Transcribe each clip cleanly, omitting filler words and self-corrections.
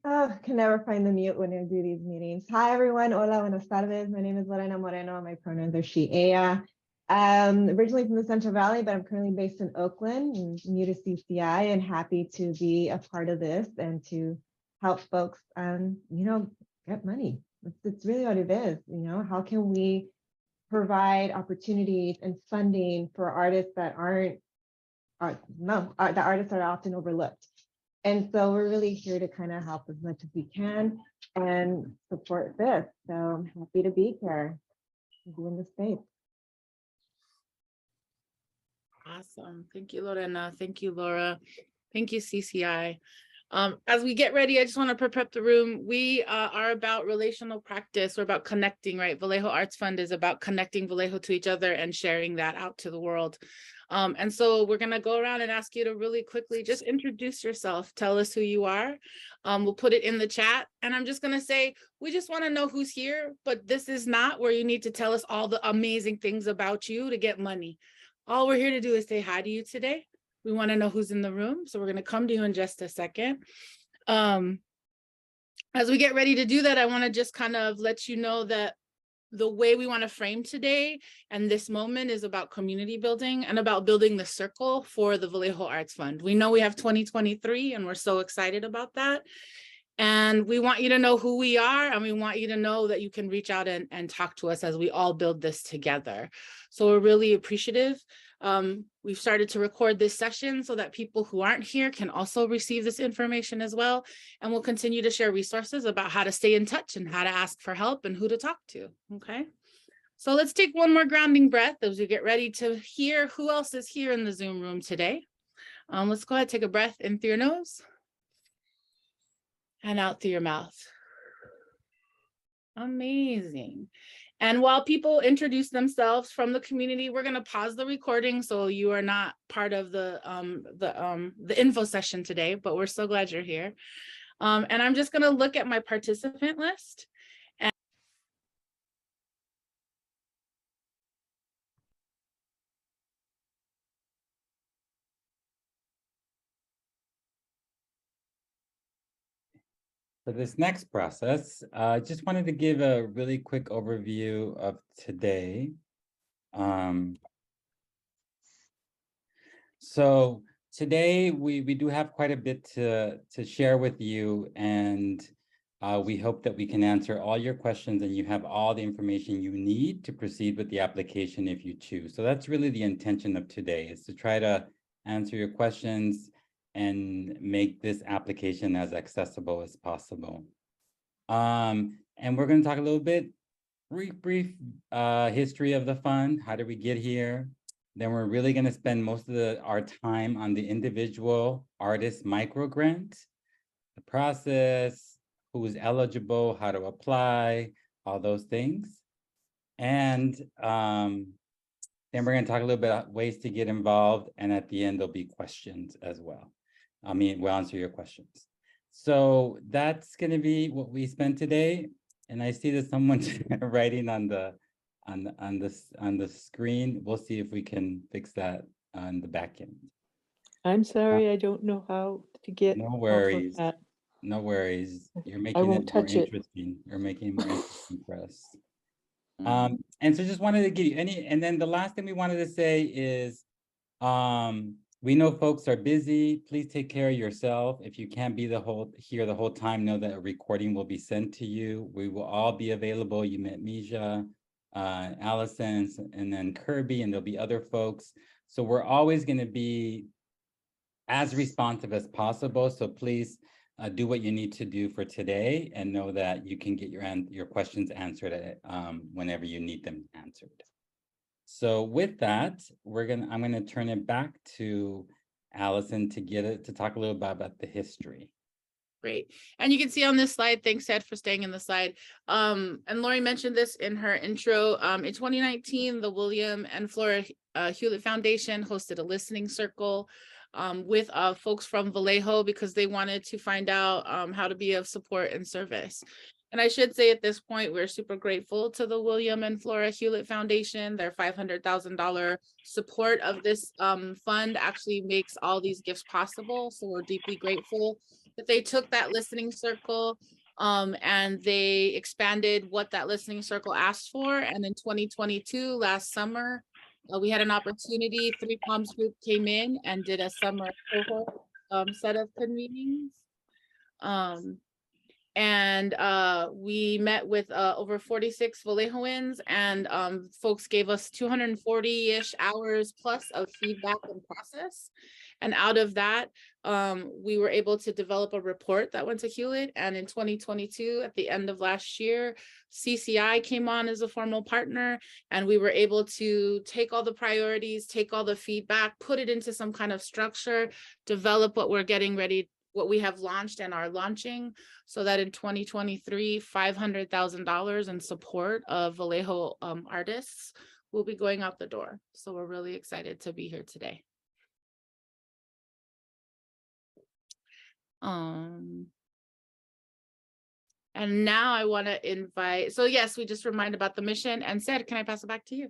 Oh, can never find the mute when I do these meetings. Hi, everyone. Hola, buenas tardes. My name is Lorena Moreno. My pronouns are she, ella. Originally from the Central Valley, but I'm currently based in Oakland, and new to CCI, and happy to be a part of this and to help folks, get money. It's really what it is. How can we provide opportunities and funding for artists that the artists are often overlooked. And so we're really here to kind of help as much as we can and support this. So I'm happy to be here, to be in the space. Awesome. Thank you, Lorena. Thank you, Laura. Thank you, CCI. As we get ready, I just want to prep the room. We are about relational practice. We're about connecting, right? Vallejo Arts Fund is about connecting Vallejo to each other and sharing that out to the world. And so we're going to go around and ask you to really quickly just introduce yourself. Tell us who you are. We'll put it in the chat. And I'm just going to say, we just want to know who's here, but this is not where you need to tell us all the amazing things about you to get money. All we're here to do is say hi to you today. We want to know who's in the room. So we're going to come to you in just a second. As we get ready to do that, I want to just kind of let you know that the way we want to frame today and this moment is about community building and about building the circle for the Vallejo Arts Fund. We know we have 2023 and we're so excited about that. And we want you to know who we are, and we want you to know that you can reach out and talk to us as we all build this together. So we're really appreciative. We've started to record this session so that people who aren't here can also receive this information as well. And we'll continue to share resources about how to stay in touch and how to ask for help and who to talk to, okay? So let's take one more grounding breath as we get ready to hear who else is here in the Zoom room today. Let's go ahead, take a breath in through your nose and out through your mouth. Amazing. And while people introduce themselves from the community, we're going to pause the recording so you are not part of the info session today, but we're so glad you're here. And I'm just going to look at my participant list. For this next process, I just wanted to give a really quick overview of today. So today we do have quite a bit to share with you, and we hope that we can answer all your questions and you have all the information you need to proceed with the application if you choose. So that's really the intention of today, is to try to answer your questions and make this application as accessible as possible. And we're going to talk a little bit, brief history of the fund. How did we get here? Then we're really going to spend most of our time on the individual artist microgrant, the process, who's eligible, how to apply, all those things. And then we're going to talk a little bit about ways to get involved. And at the end, there'll be questions as well. We'll answer your questions. So that's going to be what we spent today. And I see that someone's writing on the screen. We'll see if we can fix that on the back end. I'm sorry, I don't know how to get. No worries. Off of that. No worries. You're making it more interesting. You're making it more interesting for us. And so just wanted to give you and then the last thing we wanted to say is, we know folks are busy. Please take care of yourself. If you can't be here the whole time, know that a recording will be sent to you. We will all be available. You met Misha, Allison, and then Kirby, and there'll be other folks. So we're always going to be as responsive as possible. So please do what you need to do for today, and know that you can get your questions answered whenever you need them answered. So with that, I'm gonna turn it back to Allison to talk a little bit about the history. Great. And you can see on this slide, thanks Ed for staying in the slide. And Lori mentioned this in her intro. In 2019, the William and Flora Hewlett Foundation hosted a listening circle with folks from Vallejo because they wanted to find out how to be of support and service. And I should say at this point, we're super grateful to the William and Flora Hewlett Foundation. Their $500,000 support of this fund actually makes all these gifts possible. So we're deeply grateful. that they took that listening circle and they expanded what that listening circle asked for. And in 2022, last summer, we had an opportunity. Three Palms Group came in and did a summer cohort set of convenings. And we met with over 46 Vallejoans, and folks gave us 240-ish hours plus of feedback and process. And out of that, we were able to develop a report that went to Hewlett. And in 2022, at the end of last year, CCI came on as a formal partner, and we were able to take all the priorities, take all the feedback, put it into some kind of structure, develop what we're getting ready, what we have launched and are launching, so that in 2023, $500,000 in support of Vallejo artists will be going out the door. So we're really excited to be here today. And now I want to invite, so yes, we just remind about the mission. And Sid, can I pass it back to you?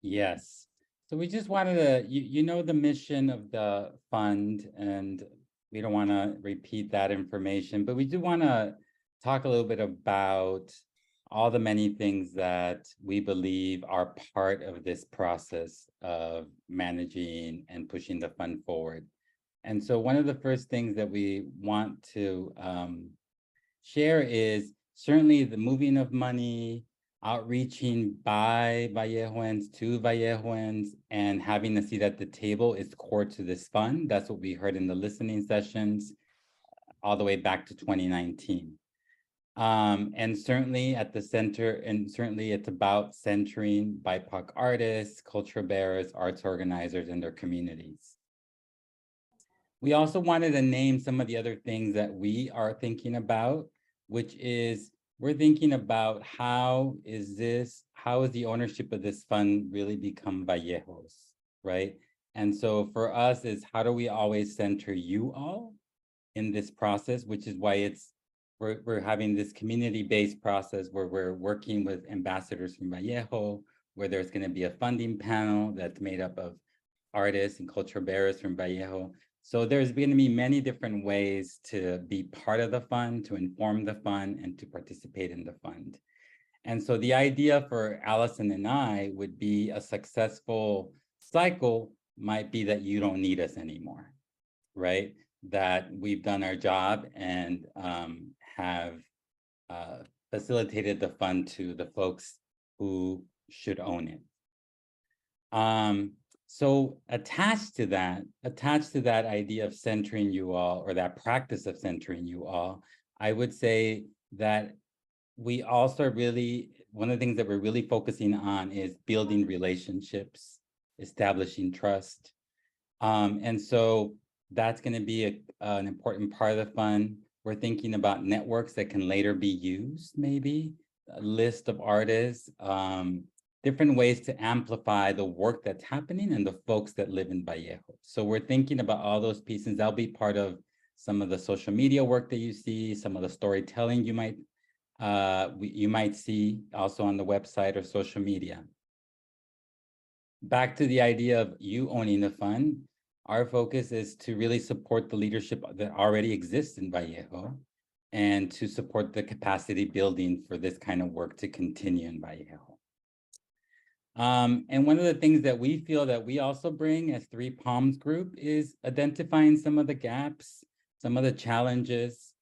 Yes. So we just wanted to, you know, the mission of the fund, and we don't want to repeat that information, but we do want to talk a little bit about all the many things that we believe are part of this process of managing and pushing the fund forward. And so one of the first things that we want to share is certainly the moving of money, outreaching by Vallejoans to Vallejoans, and having a seat at the table is core to this fund. That's what we heard in the listening sessions all the way back to 2019. And certainly at the center, and certainly it's about centering BIPOC artists, cultural bearers, arts organizers, and their communities. We also wanted to name some of the other things that we are thinking about, which is we're thinking about how is the ownership of this fund really become Vallejo's, right? And so for us is how do we always center you all in this process, which is why we're having this community-based process where we're working with ambassadors from Vallejo, where there's going to be a funding panel that's made up of artists and cultural bearers from Vallejo. So there's going to be many different ways to be part of the fund, to inform the fund, and to participate in the fund. And so the idea for Allison and I would be a successful cycle might be that you don't need us anymore, right? That we've done our job and have facilitated the fund to the folks who should own it. So attached to that idea of centering you all, or that practice of centering you all, I would say that we also really, one of the things that we're really focusing on is building relationships, establishing trust. And so that's going to be an important part of the fund. We're thinking about networks that can later be used, maybe a list of artists, different ways to amplify the work that's happening and the folks that live in Vallejo. So we're thinking about all those pieces. That'll be part of some of the social media work that you see, some of the storytelling you might see also on the website or social media. Back to the idea of you owning the fund, our focus is to really support the leadership that already exists in Vallejo and to support the capacity building for this kind of work to continue in Vallejo. And one of the things that we feel that we also bring as Three Palms Group is identifying some of the gaps, some of the challenges,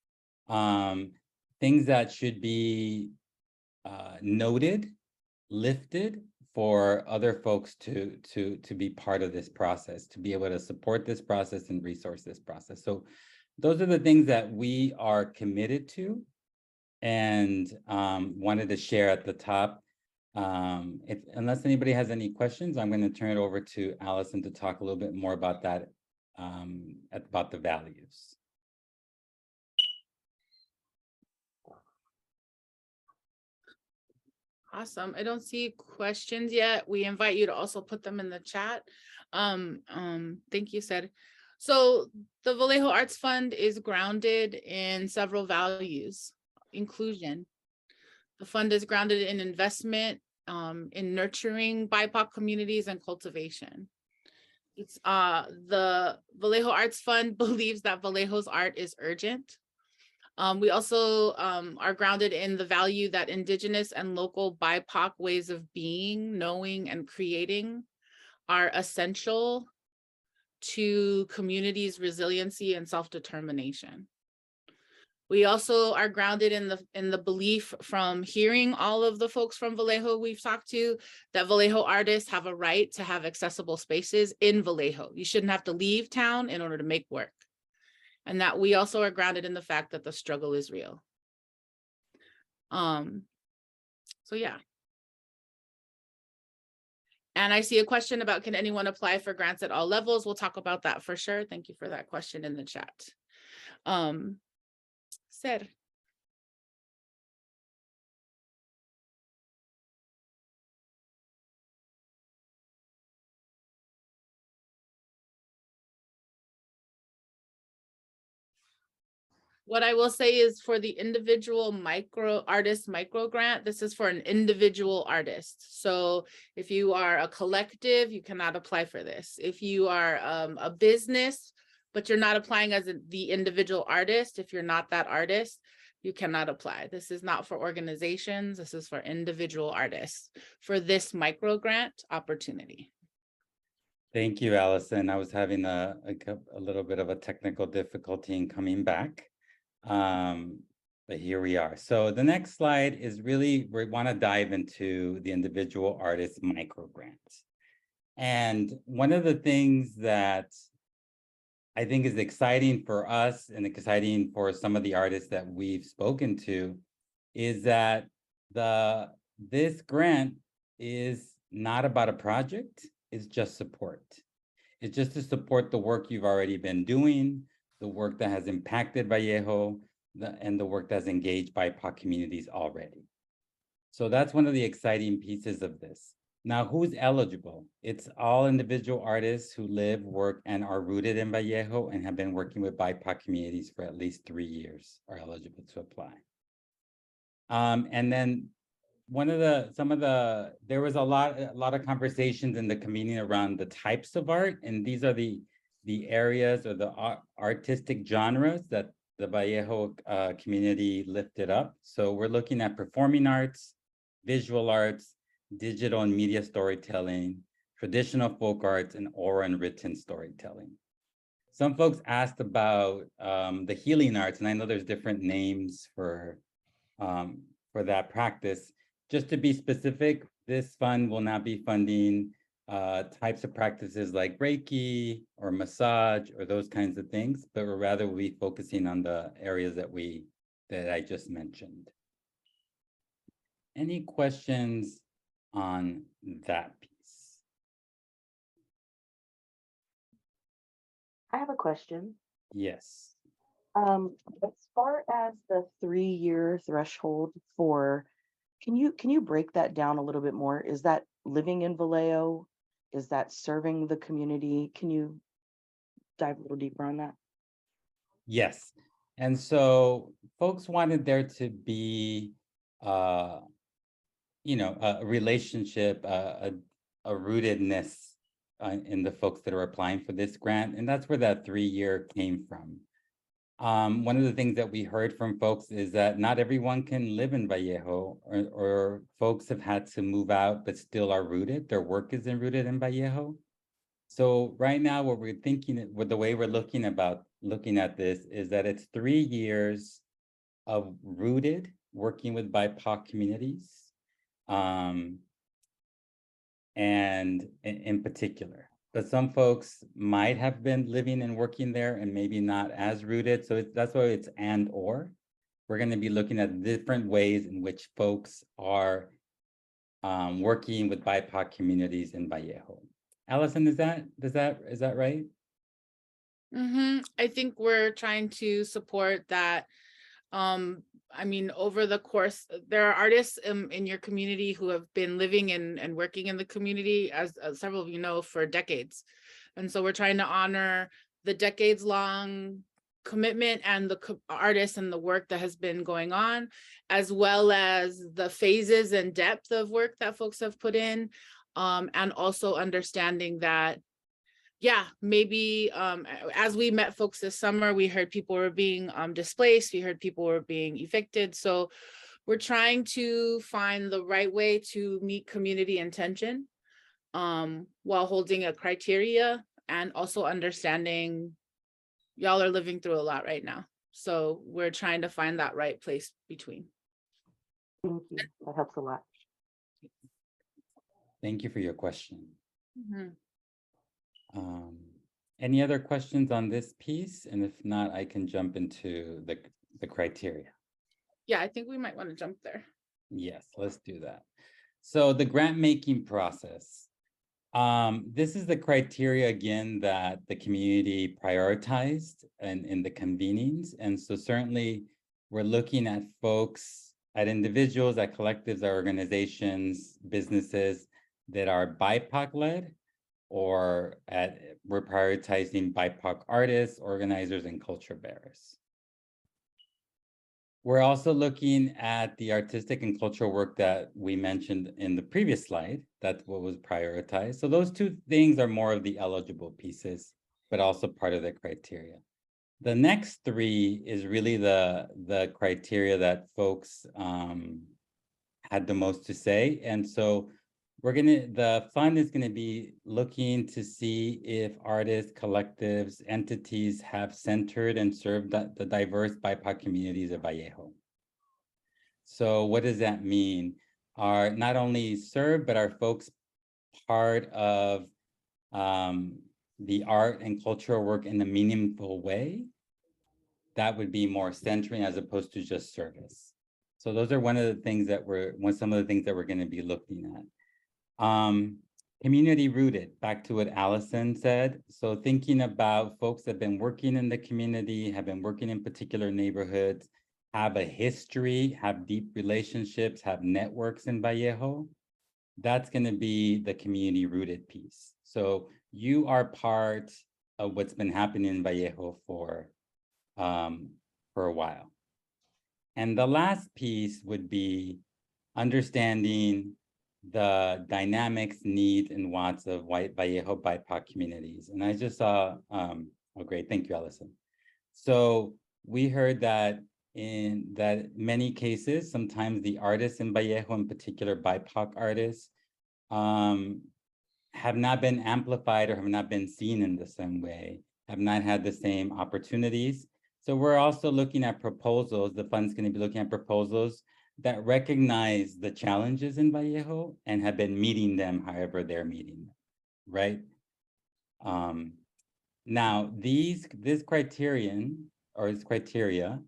things that should be noted, lifted for other folks to be part of this process, to be able to support this process and resource this process. So those are the things that we are committed to and wanted to share at the top. Unless anybody has any questions, I'm going to turn it over to Allison to talk a little bit more about that, about the values. Awesome. I don't see questions yet. We invite you to also put them in the chat. Thank you, Sid. So the Vallejo Arts Fund is grounded in several values. Inclusion. The fund is grounded in investment, in nurturing BIPOC communities and cultivation. It's the Vallejo Arts Fund believes that Vallejo's art is urgent. We also are grounded in the value that Indigenous and local BIPOC ways of being, knowing, and creating are essential to communities' resiliency and self-determination. We also are grounded in the belief from hearing all of the folks from Vallejo we've talked to, that Vallejo artists have a right to have accessible spaces in Vallejo. You shouldn't have to leave town in order to make work. And that we also are grounded in the fact that the struggle is real. So yeah. And I see a question about, can anyone apply for grants at all levels? We'll talk about that for sure. Thank you for that question in the chat. Ser. What I will say is, for the individual artist micro grant, this is for an individual artist. So if you are a collective, you cannot apply for this. If you are a business, but you're not applying as the individual artist, if you're not that artist, you cannot apply. This is not for organizations. This is for individual artists for this micro grant opportunity. Thank you, Allison. I was having a little bit of a technical difficulty in coming back. But here we are. So the next slide is really, we want to dive into the individual artist micro grants. And one of the things that I think is exciting for us and exciting for some of the artists that we've spoken to is that this grant is not about a project, it's just support. It's just to support the work you've already been doing, the work that has impacted Vallejo, and the work that's engaged BIPOC communities already. So that's one of the exciting pieces of this. Now, who's eligible? It's all individual artists who live, work, and are rooted in Vallejo and have been working with BIPOC communities for at least 3 years are eligible to apply. And then there was a lot of conversations in the community around the types of art, and these are the areas or the artistic genres that the Vallejo community lifted up. So we're looking at performing arts, visual arts, digital and media storytelling, traditional folk arts, and oral and written storytelling. Some folks asked about the healing arts, and I know there's different names for that practice. Just to be specific, this fund will not be funding types of practices like Reiki or massage or those kinds of things, but rather we'll be focusing on the areas that I just mentioned. Any questions on that piece? I have a question. Yes. As far as the 3-year threshold for, can you break that down a little bit more? Is that living in Vallejo? Is that serving the community? Can you dive a little deeper on that? Yes. And so folks wanted there to be, a relationship, a rootedness in the folks that are applying for this grant. And that's where that 3-year came from. One of the things that we heard from folks is that not everyone can live in Vallejo, or folks have had to move out but still are rooted. Their work isn't rooted in Vallejo. So right now, what we're thinking, with the way we're looking at this, is that it's 3 years of rooted working with BIPOC communities, and in particular. But some folks might have been living and working there and maybe not as rooted. So that's why it's and or. We're going to be looking at different ways in which folks are working with BIPOC communities in Vallejo. Allison, is that right? I think we're trying to support that. I mean, over the course, there are artists in your community who have been living and working in the community, as several of you know, for decades. And so we're trying to honor the decades-long commitment and the artists and the work that has been going on, as well as the phases and depth of work that folks have put in, and also understanding that yeah, maybe as we met folks this summer, we heard people were being displaced, we heard people were being evicted. So we're trying to find the right way to meet community intention while holding a criteria and also understanding y'all are living through a lot right now. So we're trying to find that right place between. Thank you. That helps a lot. Thank you for your question. Mhm. Any other questions on this piece? And if not, I can jump into the criteria. Yeah, I think we might want to jump there. Yes, let's do that. So the grant making process. This is the criteria again that the community prioritized in the convenings. And so certainly we're looking at folks, at individuals, at collectives, at organizations, businesses that are BIPOC led, or we're prioritizing BIPOC artists, organizers, and culture bearers. We're also looking at the artistic and cultural work that we mentioned in the previous slide. That's what was prioritized. So those two things are more of the eligible pieces, but also part of the criteria. The next three is really the criteria that folks had the most to say. And so the fund is gonna be looking to see if artists, collectives, entities have centered and served the diverse BIPOC communities of Vallejo. So what does that mean? Are not only served, but are folks part of the art and cultural work in a meaningful way? That would be more centering as opposed to just service. So those are some of the things that we're going to be looking at. Community rooted, back to what Allison said. So thinking about folks that have been working in the community, have been working in particular neighborhoods, have a history, have deep relationships, have networks in Vallejo, that's going to be the community rooted piece. So you are part of what's been happening in Vallejo for a while. And the last piece would be understanding the dynamics, needs, and wants of white Vallejo BIPOC communities. And I just saw, oh great, thank you, Allison. So we heard that in many cases, sometimes the artists in Vallejo, in particular BIPOC artists, have not been amplified or have not been seen in the same way, have not had the same opportunities. So we're also looking at proposals. The fund's going to be looking at proposals that recognize the challenges in Vallejo and have been meeting them however they're meeting them, right? Now, this criterion or this criteria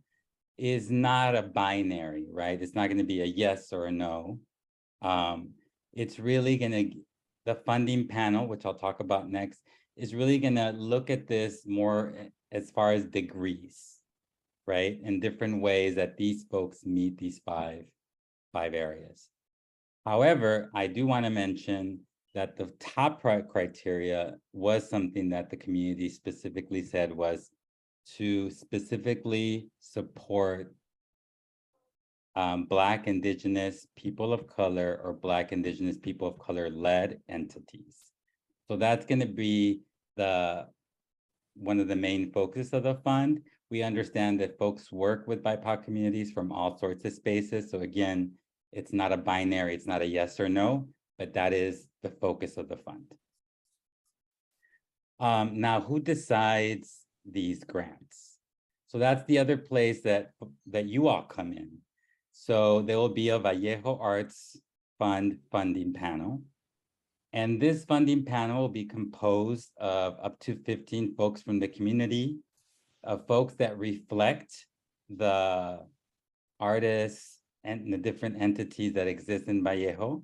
is not a binary, right? It's not going to be a yes or a no. It's really going to, the funding panel, which I'll talk about next, is really going to look at this more as far as degrees, right? In different ways that these folks meet these five areas. However, I do want to mention that the top criteria was something that the community specifically said was to specifically support Black, Indigenous, people of color, or Black, Indigenous, people of color led entities. So that's going to be one of the main focus of the fund. We understand that folks work with BIPOC communities from all sorts of spaces. So again, it's not a binary, it's not a yes or no, but that is the focus of the fund. Now, who decides these grants? So that's the other place that you all come in. So there will be a Vallejo Arts Fund funding panel. And this funding panel will be composed of up to 15 folks from the community, of folks that reflect the artists and the different entities that exist in Vallejo,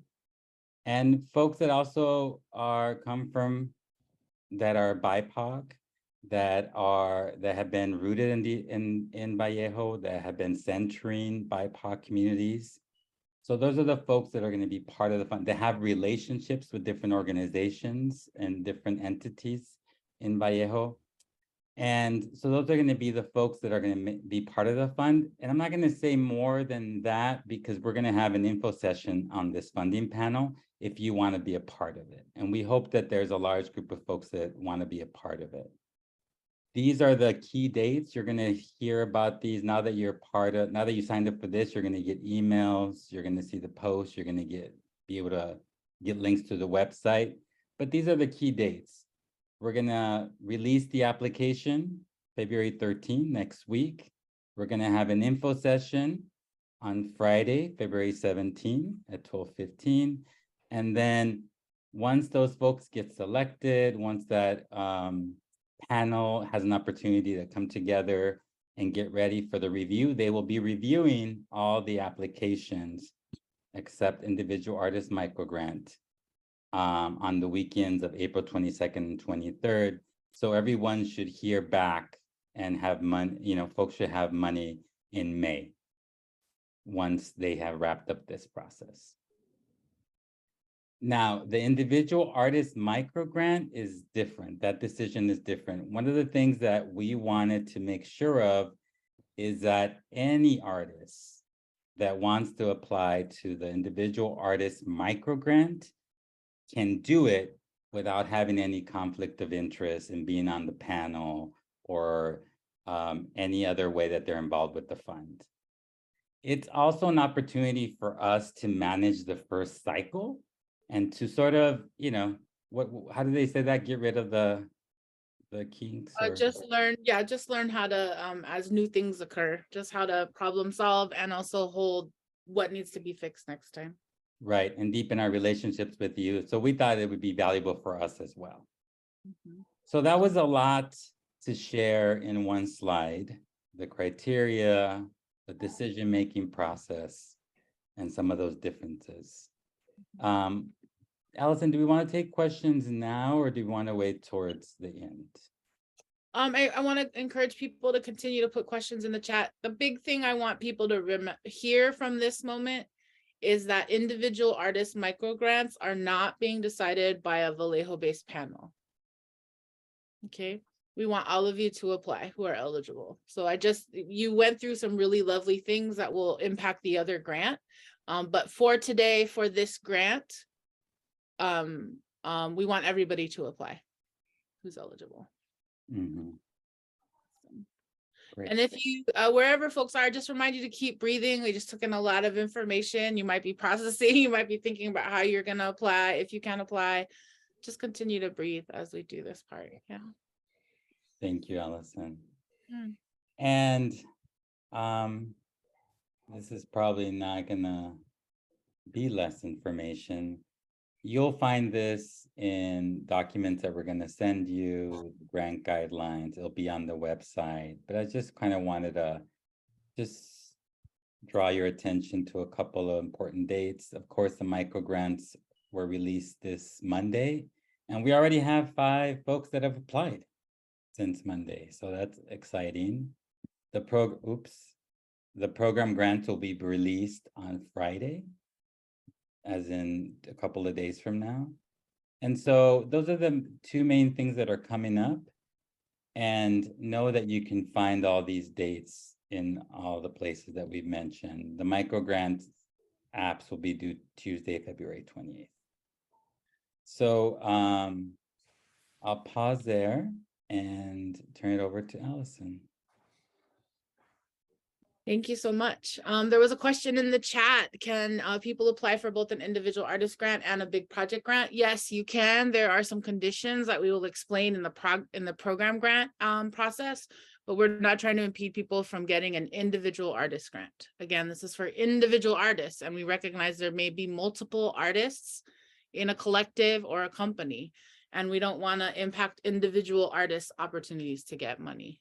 and folks that also that are BIPOC, that have been rooted in Vallejo, that have been centering BIPOC communities. So those are the folks that are going to be part of the fund. They have relationships with different organizations and different entities in Vallejo. And so those are going to be the folks that are going to be part of the fund. And I'm not going to say more than that because we're going to have an info session on this funding panel if you want to be a part of it. And we hope that there's a large group of folks that want to be a part of it. These are the key dates. You're going to hear about these now that you're now that you signed up for this, you're going to get emails, you're going to see the posts, you're going to be able to get links to the website. But these are the key dates. We're going to release the application February 13th, next week. We're going to have an info session on Friday, February 17th at 12:15. And then once those folks get selected, once that panel has an opportunity to come together and get ready for the review, they will be reviewing all the applications except individual artist microgrant on the weekends of April 22nd and 23rd. So everyone should hear back and have money, folks should have money in May once they have wrapped up this process. Now, the individual artist microgrant is different. That decision is different. One of the things that we wanted to make sure of is that any artist that wants to apply to the individual artist microgrant can do it without having any conflict of interest in being on the panel or any other way that they're involved with the fund. It's also an opportunity for us to manage the first cycle and to sort of, how do they say that? Get rid of the kinks? Just learn how to, as new things occur, just how to problem solve and also hold what needs to be fixed next time. Right, and deepen our relationships with you. So we thought it would be valuable for us as well. Mm-hmm. So that was a lot to share in one slide, the criteria, the decision-making process, and some of those differences. Allison, do we want to take questions now or do we want to wait towards the end? I want to encourage people to continue to put questions in the chat. The big thing I want people to hear from this moment is that individual artist microgrants are not being decided by a Vallejo-based panel. Okay, we want all of you to apply who are eligible. So you went through some really lovely things that will impact the other grant. But for today, for this grant, we want everybody to apply who's eligible. Mm-hmm. Great. And if you, wherever folks are, just remind you to keep breathing. We just took in a lot of information. You might be processing, you might be thinking about how you're going to apply. If you can apply, just continue to breathe as we do this part. Yeah. Thank you, Allison. Hmm. And this is probably not gonna be less information. You'll find this in documents that we're gonna send you, grant guidelines. It'll be on the website. But I just kind of wanted to just draw your attention to a couple of important dates. Of course, the microgrants were released this Monday, and we already have 5 folks that have applied since Monday. So that's exciting. The program grants will be released on Friday, as in a couple of days from now. And so those are the 2 main things that are coming up. And know that you can find all these dates in all the places that we've mentioned. The microgrant apps will be due Tuesday, February 28th. So I'll pause there and turn it over to Allison. Thank you so much. There was a question in the chat. Can people apply for both an individual artist grant and a big project grant? Yes, you can. There are some conditions that we will explain in the program grant process, but we're not trying to impede people from getting an individual artist grant. Again, this is for individual artists, and we recognize there may be multiple artists in a collective or a company, and we don't want to impact individual artists' opportunities to get money.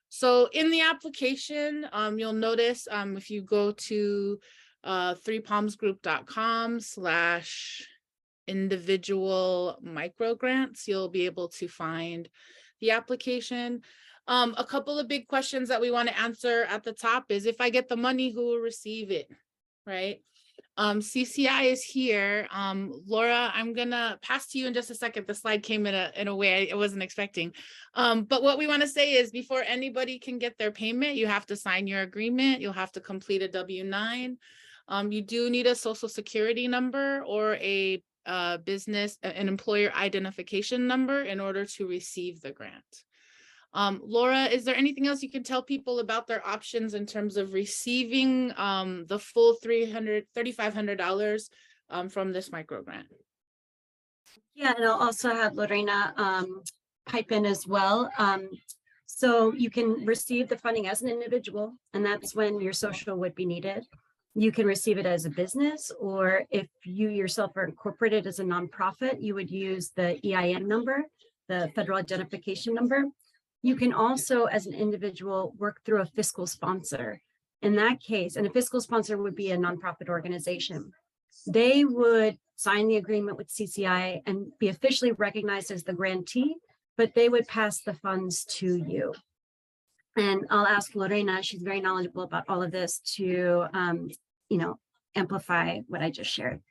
So in the application, you'll notice if you go to 3palmsgroup.com/individual microgrants, you'll be able to find the application. A couple of big questions that we want to answer at the top is, if I get the money, who will receive it, right? CCI is here. Laura, I'm gonna pass to you in just a second. The slide came in a way I wasn't expecting. But what we want to say is before anybody can get their payment, you have to sign your agreement. You'll have to complete a W-9. You do need a social security number or an employer identification number in order to receive the grant. Laura, is there anything else you can tell people about their options in terms of receiving the full $3,500 from this micro grant? Yeah, and I'll also have Lorena pipe in as well. So you can receive the funding as an individual, and that's when your social would be needed. You can receive it as a business, or if you yourself are incorporated as a nonprofit, you would use the EIN number, the federal identification number. You can also, as an individual, work through a fiscal sponsor. In that case, and a fiscal sponsor would be a nonprofit organization. They would sign the agreement with CCI and be officially recognized as the grantee, but they would pass the funds to you. And I'll ask Lorena, she's very knowledgeable about all of this, to amplify what I just shared.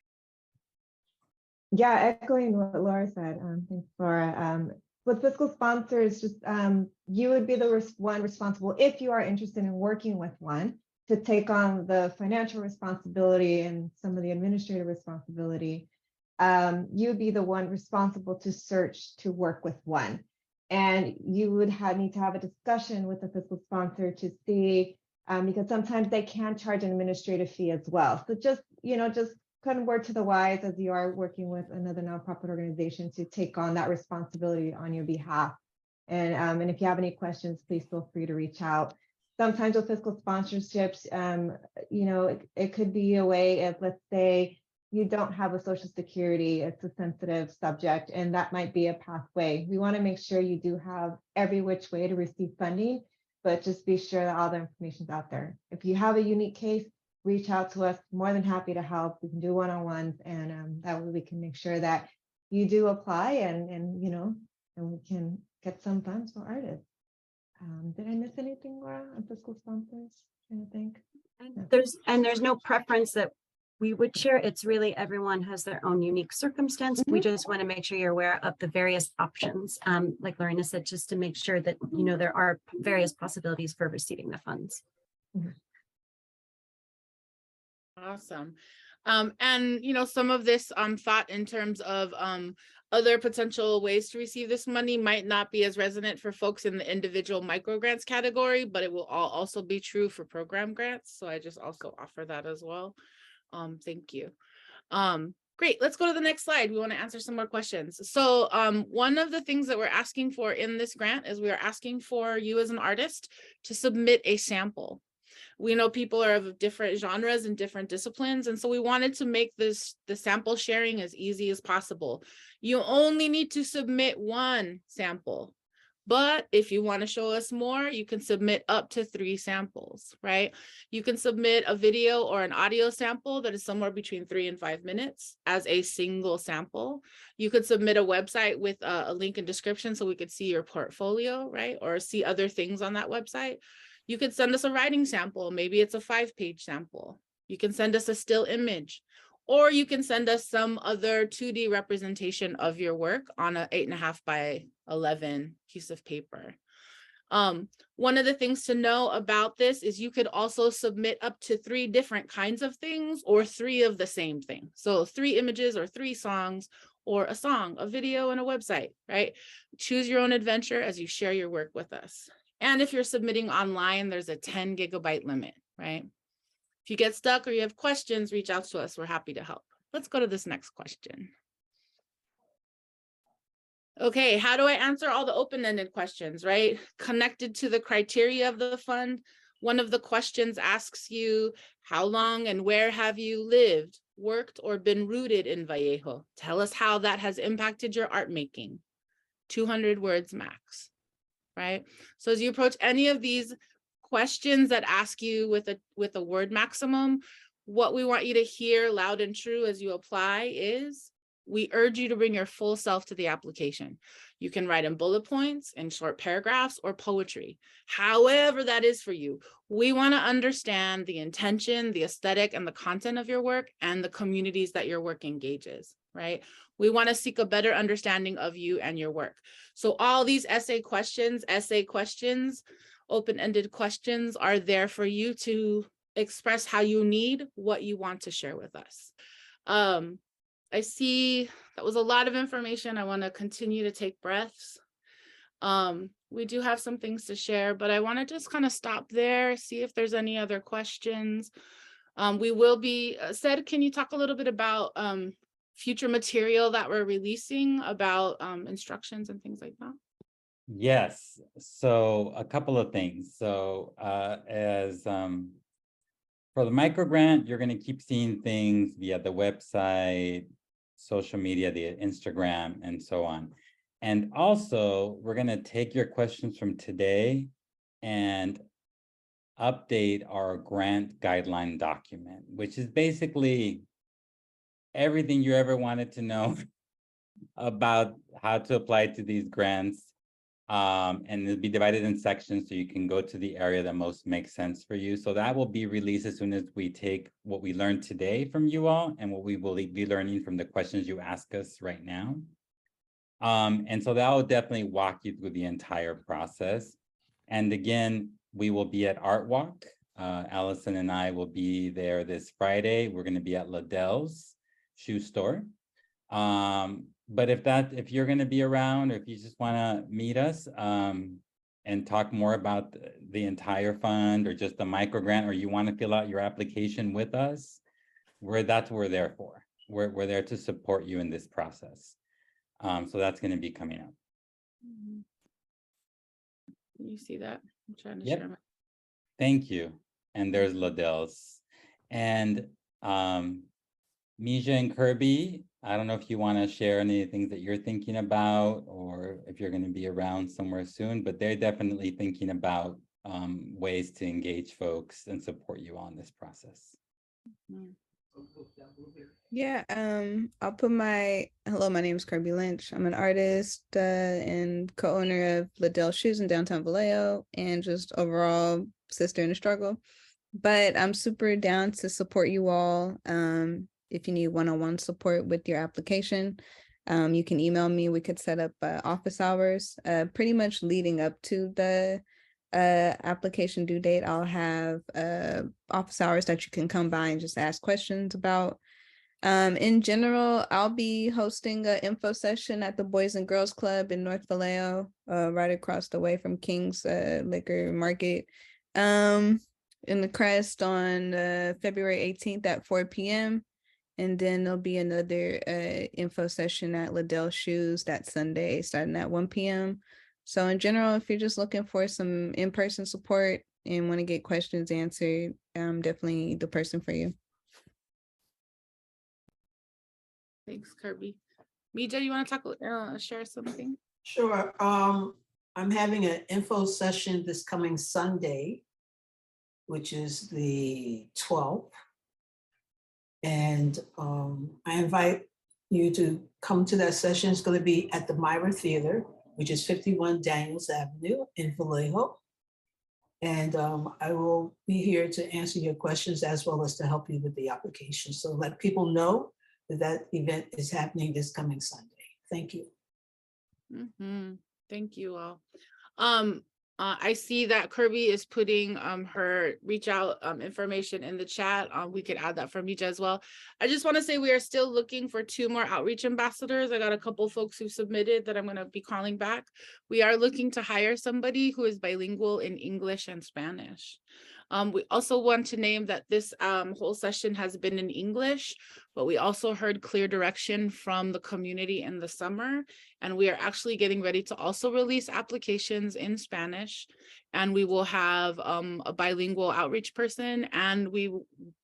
Yeah, echoing what Laura said. Thanks, Laura. With fiscal sponsors, just you would be the one responsible, if you are interested in working with one, to take on the financial responsibility and some of the administrative responsibility. You would be the one responsible to search to work with one. And you would need to have a discussion with the fiscal sponsor to see, because sometimes they can charge an administrative fee as well. So just kind of word to the wise as you are working with another nonprofit organization to take on that responsibility on your behalf. And if you have any questions, please feel free to reach out. Sometimes with fiscal sponsorships, it could be a way if, let's say, you don't have a social security, it's a sensitive subject, and that might be a pathway. We want to make sure you do have every which way to receive funding, but just be sure that all the information's out there. If you have a unique case, reach out to us. More than happy to help. We can do one-on-ones, and that way we can make sure that you do apply, and we can get some funds for artists. Did I miss anything, Laura, on fiscal sponsors? I think. There's no preference that we would share. It's really everyone has their own unique circumstance. We just want to make sure you're aware of the various options, like Lorena said, just to make sure that there are various possibilities for receiving the funds. Awesome. And some of this thought in terms of other potential ways to receive this money might not be as resonant for folks in the individual micro grants category, but it will also be true for program grants. So I just also offer that as well. Thank you. Great, let's go to the next slide. We want to answer some more questions. So one of the things that we're asking for in this grant is we are asking for you as an artist to submit a sample. We know people are of different genres and different disciplines, and so we wanted to make the sample sharing as easy as possible. You only need to submit one sample, but if you want to show us more, you can submit up to 3 samples, right? You can submit a video or an audio sample that is somewhere between 3 and 5 minutes as a single sample. You could submit a website with a link in description so we could see your portfolio, right? Or see other things on that website. You could send us a writing sample. Maybe it's a 5-page sample. You can send us a still image, or you can send us some other 2D representation of your work on an 8.5 by 11 piece of paper. One of the things to know about this is you could also submit up to 3 different kinds of things or 3 of the same thing. So 3 images or 3 songs, or a song, a video, and a website, right? Choose your own adventure as you share your work with us. And if you're submitting online, there's a 10 gigabyte limit, right? If you get stuck or you have questions, reach out to us. We're happy to help. Let's go to this next question. Okay, how do I answer all the open-ended questions, right? Connected to the criteria of the fund, one of the questions asks you, how long and where have you lived, worked, or been rooted in Vallejo? Tell us how that has impacted your art making. 200 words max. Right? So as you approach any of these questions that ask you with a word maximum, what we want you to hear loud and true as you apply is, we urge you to bring your full self to the application. You can write in bullet points, in short paragraphs, or poetry. However that is for you. We want to understand the intention, the aesthetic, and the content of your work and the communities that your work engages, right? We want to seek a better understanding of you and your work. So all these essay questions, open-ended questions are there for you to express how you need, what you want to share with us. I see that was a lot of information. I want to continue to take breaths. We do have some things to share, but I want to just kind of stop there, see if there's any other questions. We will be, Sed, can you talk a little bit about future material that we're releasing about instructions and things like that? Yes, so a couple of things. So for the microgrant, you're going to keep seeing things via the website, social media, the Instagram, and so on. And also, we're going to take your questions from today and update our grant guideline document, which is basically everything you ever wanted to know about how to apply to these grants. And it'll be divided in sections so you can go to the area that most makes sense for you. So that will be released as soon as we take what we learned today from you all and what we will be learning from the questions you ask us right now. And so that will definitely walk you through the entire process. And again, we will be at Art Walk. Allison and I will be there this Friday. We're going to be at Liddell's shoe store. But if you're going to be around, or if you just want to meet us and talk more about the entire fund or just the microgrant, or you want to fill out your application with us, that's what we're there for. We're there to support you in this process. So that's going to be coming up. Can you see that? I'm trying to Yep. share my. Thank you. And there's Liddell's. And Mija and Kirby, I don't know if you want to share any things that you're thinking about, or if you're going to be around somewhere soon, but they're definitely thinking about ways to engage folks and support you on this process. Yeah, I'll put hello, my name is Kirby Lynch. I'm an artist and co-owner of Liddell Shoes in downtown Vallejo, and just overall sister in the struggle. But I'm super down to support you all. If you need one-on-one support with your application, you can email me. We could set up office hours. Pretty much leading up to the application due date, I'll have office hours that you can come by and just ask questions about. In general, I'll be hosting an info session at the Boys and Girls Club in North Vallejo, right across the way from King's Liquor Market, in the Crest on February 18th at 4 p.m. And then there'll be another info session at Liddell Shoes that Sunday starting at 1 p.m. So in general, if you're just looking for some in-person support and want to get questions answered, I'm definitely the person for you. Thanks, Kirby. Mija, you want to talk, share something? Sure. I'm having an info session this coming Sunday, which is the 12th. And I invite you to come to that session. It's going to be at the Myra Theater, which is 51 Daniels Avenue in Vallejo. And I will be here to answer your questions as well as to help you with the application. So let people know that that event is happening this coming Sunday. Thank you. Thank you all. I see that Kirby is putting her reach out information in the chat. We could add that for Mija as well. I just want to say we are still looking for 2 more outreach ambassadors. I got a couple folks who submitted that I'm going to be calling back. We are looking to hire somebody who is bilingual in English and Spanish. We also want to name that this whole session has been in English, but we also heard clear direction from the community in the summer, and we are actually getting ready to also release applications in Spanish, and we will have a bilingual outreach person, and we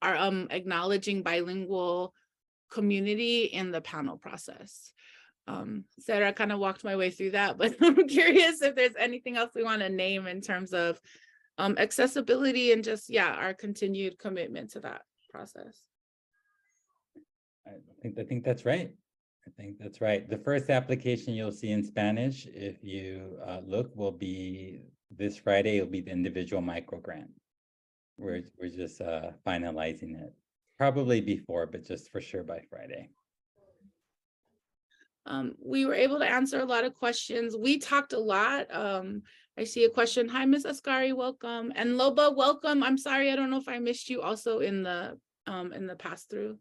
are acknowledging bilingual community in the panel process. Sarah kind of walked my way through that, but I'm curious if there's anything else we want to name in terms of accessibility and just, our continued commitment to that process. I think that's right. I think that's right. The first application you'll see in Spanish, if you look, will be this Friday. It'll be the individual microgrant. We're just finalizing it. Probably before, but just for sure by Friday. We were able to answer a lot of questions. We talked a lot. I see a question. Hi, Ms. Ascari, welcome. And Loba, welcome. I'm sorry, I don't know if I missed you also in the pass through.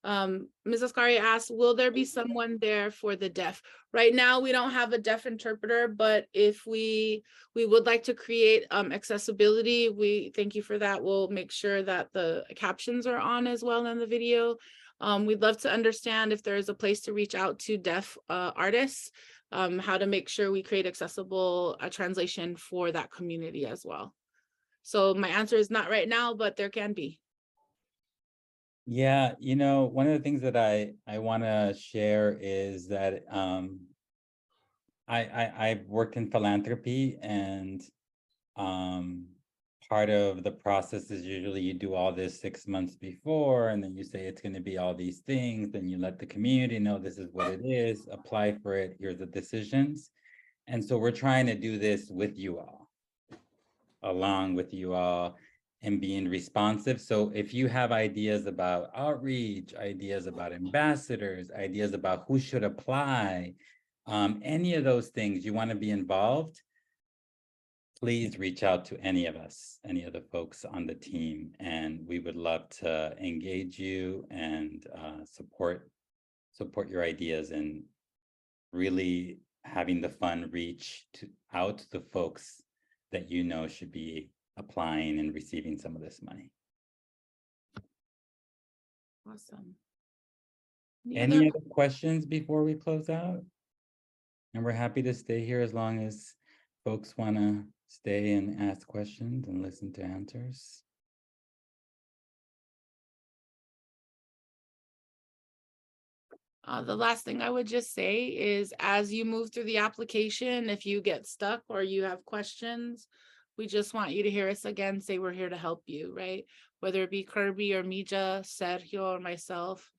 Ms. Ascari asked, will there be someone there for the deaf? Right now, we don't have a deaf interpreter, but if we would like to create accessibility, we thank you for that. We'll make sure that the captions are on as well in the video. We'd love to understand if there is a place to reach out to deaf artists, how to make sure we create accessible translation for that community as well. So my answer is not right now, but there can be. Yeah, you know, one of the things that I want to share is that I've worked in philanthropy, and part of the process is usually you do all this 6 months before, and then you say it's going to be all these things, then you let the community know this is what it is, apply for it, here's the decisions. And so we're trying to do this with you all, along with you all, and being responsive. So if you have ideas about outreach, ideas about ambassadors, ideas about who should apply, any of those things, you want to be involved, please reach out to any of us, any of the folks on the team, and we would love to engage you and support your ideas and really having the fund reach out to the folks that you know should be applying and receiving some of this money. Awesome. Any other questions before we close out? And we're happy to stay here as long as folks want to stay and ask questions and listen to answers. The last thing I would just say is, as you move through the application, if you get stuck or you have questions, we just want you to hear us again, say we're here to help you, right? Whether it be Kirby or Mija, Sergio or myself,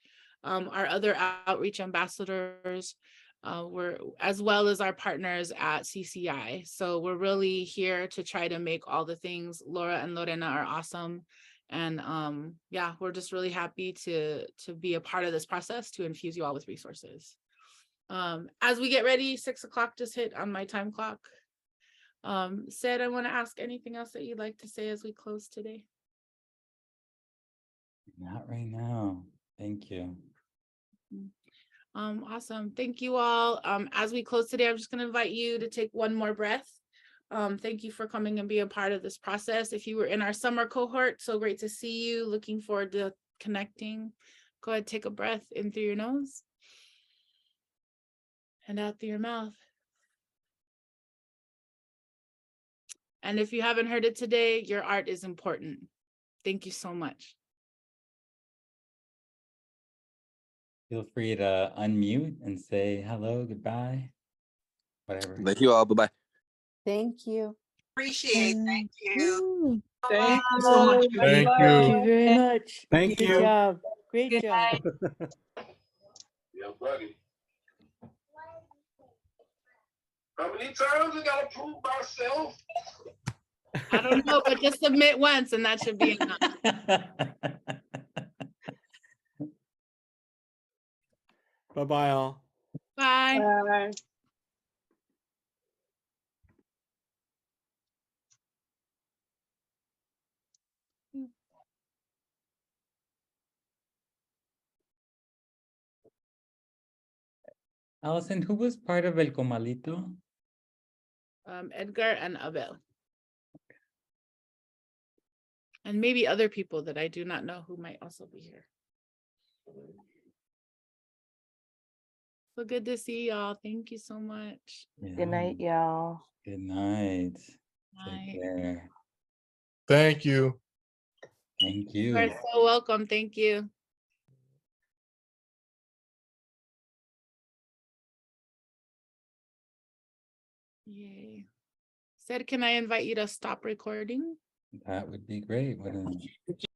our other outreach ambassadors, we're, as well as our partners at CCI. So we're really here to try to make all the things. Laura and Lorena are awesome. And yeah, we're just really happy to be a part of this process, to infuse you all with resources. As we get ready, 6 o'clock just hit on my time clock. Sid, I want to ask anything else that you'd like to say as we close today? Not right now. Thank you. Awesome. Thank you all. As we close today, I'm just going to invite you to take one more breath. Thank you for coming and being a part of this process. If you were in our summer cohort, so great to see you. Looking forward to connecting. Go ahead, take a breath in through your nose and out through your mouth. And if you haven't heard it today, your art is important. Thank you so much. Feel free to unmute and say hello, goodbye, whatever. Thank you all. Bye-bye. Thank you. Appreciate. Thank you. Thank you so much. Thank Thank you. you very much. Thank Good you. job. Great Good job. night. Yeah, buddy. How many times I gotta prove myself? I don't know, but just submit once and that should be enough. Bye-bye all. Bye. Bye. Allison, who was part of El Comalito? Edgar and Abel. And maybe other people that I do not know who might also be here. So good to see y'all. Thank you so much. Good night, y'all. Good night. Bye. Take care. Thank you. Thank You are you. so welcome. Thank you. Yay. Said, can I invite you to stop recording? That would be great, wouldn't it?